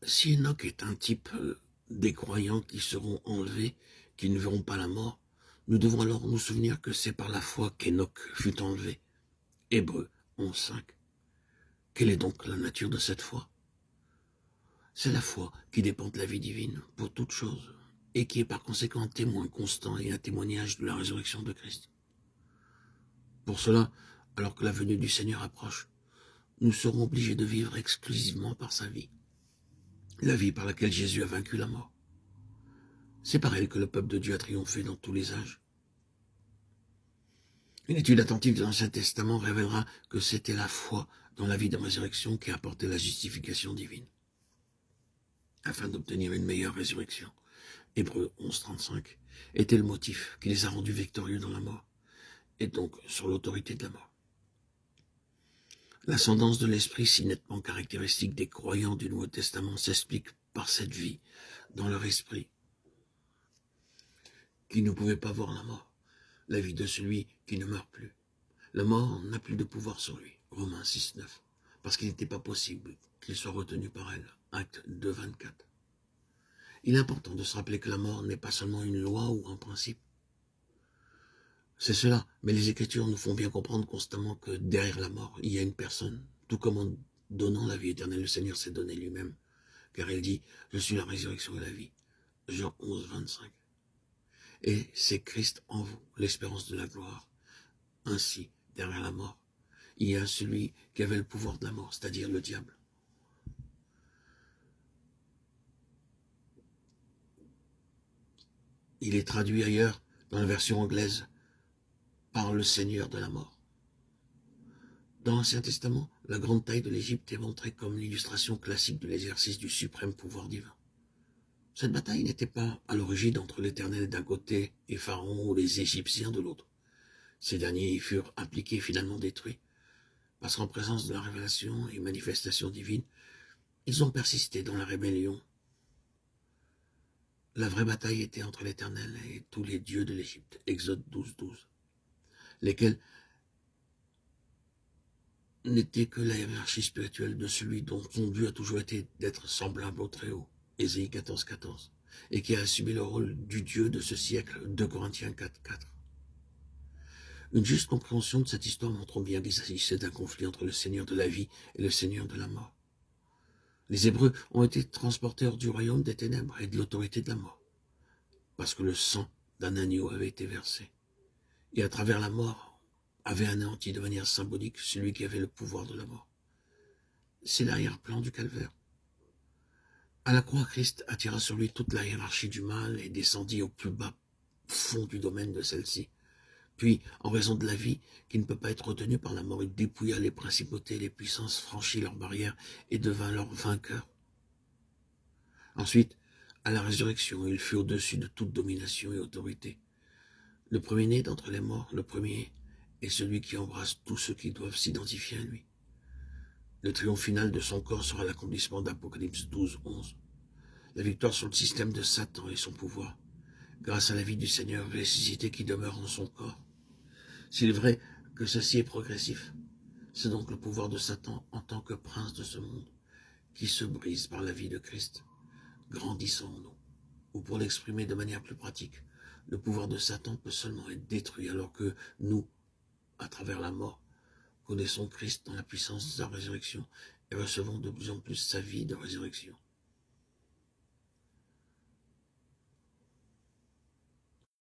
Si Enoch est un type des croyants qui seront enlevés, qui ne verront pas la mort, nous devons alors nous souvenir que c'est par la foi qu'Enoch fut enlevé. Hébreux 11.5. Quelle est donc la nature de cette foi? C'est la foi qui dépend de la vie divine pour toute chose, et qui est par conséquent un témoin constant et un témoignage de la résurrection de Christ. Pour cela, alors que la venue du Seigneur approche, nous serons obligés de vivre exclusivement par sa vie, la vie par laquelle Jésus a vaincu la mort. C'est par elle que le peuple de Dieu a triomphé dans tous les âges. Une étude attentive de l'Ancien Testament révélera que c'était la foi dans la vie de résurrection qui apportait la justification divine, afin d'obtenir une meilleure résurrection. Hébreux 11.35 était le motif qui les a rendus victorieux dans la mort, et donc sur l'autorité de la mort. L'ascendance de l'esprit, si nettement caractéristique des croyants du Nouveau Testament, s'explique par cette vie dans leur esprit, qui ne pouvait pas voir la mort, la vie de celui qui ne meurt plus. La mort n'a plus de pouvoir sur lui, Romains 6.9, parce qu'il n'était pas possible qu'il soit retenu par elle, Actes 2.24. Il est important de se rappeler que la mort n'est pas seulement une loi ou un principe. C'est cela, mais les Écritures nous font bien comprendre constamment que derrière la mort, il y a une personne, tout comme en donnant la vie éternelle, le Seigneur s'est donné lui-même, car il dit « Je suis la résurrection et la vie ». Jean 11.25. Et c'est Christ en vous, l'espérance de la gloire. Ainsi, derrière la mort, il y a celui qui avait le pouvoir de la mort, c'est-à-dire le diable. Il est traduit ailleurs, dans la version anglaise, par le Seigneur de la mort. Dans l'Ancien Testament, la grande taille de l'Égypte est montrée comme l'illustration classique de l'exercice du suprême pouvoir divin. Cette bataille n'était pas à l'origine entre l'Éternel d'un côté et Pharaon ou les Égyptiens de l'autre. Ces derniers y furent impliqués et finalement détruits, parce qu'en présence de la révélation et manifestation divine, ils ont persisté dans la rébellion. La vraie bataille était entre l'Éternel et tous les dieux de l'Égypte, Exode 12.12, lesquels n'était que la hiérarchie spirituelle de celui dont son but a toujours été d'être semblable au Très-Haut, Ésaïe 14.14, et qui a assumé le rôle du Dieu de ce siècle, 2 Corinthiens 4.4. Une juste compréhension de cette histoire montre bien qu'il s'agissait d'un conflit entre le Seigneur de la vie et le Seigneur de la mort. Les Hébreux ont été transporteurs du royaume des ténèbres et de l'autorité de la mort, parce que le sang d'un agneau avait été versé, et à travers la mort, avait anéanti de manière symbolique celui qui avait le pouvoir de la mort. C'est l'arrière-plan du calvaire. À la croix, Christ attira sur lui toute la hiérarchie du mal et descendit au plus bas fond du domaine de celle-ci. Puis, en raison de la vie qui ne peut pas être retenue par la mort, il dépouilla les principautés, les puissances, franchit leurs barrières et devint leur vainqueur. Ensuite, à la résurrection, il fut au-dessus de toute domination et autorité. Le premier-né d'entre les morts, le premier, est celui qui embrasse tous ceux qui doivent s'identifier à lui. Le triomphe final de son corps sera l'accomplissement d'Apocalypse 12.11. La victoire sur le système de Satan et son pouvoir, grâce à la vie du Seigneur ressuscité qui demeure en son corps. S'il est vrai que ceci est progressif, c'est donc le pouvoir de Satan en tant que prince de ce monde qui se brise par la vie de Christ, grandissant en nous. Ou pour l'exprimer de manière plus pratique, le pouvoir de Satan peut seulement être détruit alors que nous, à travers la mort, connaissons Christ dans la puissance de sa résurrection et recevons de plus en plus sa vie de résurrection.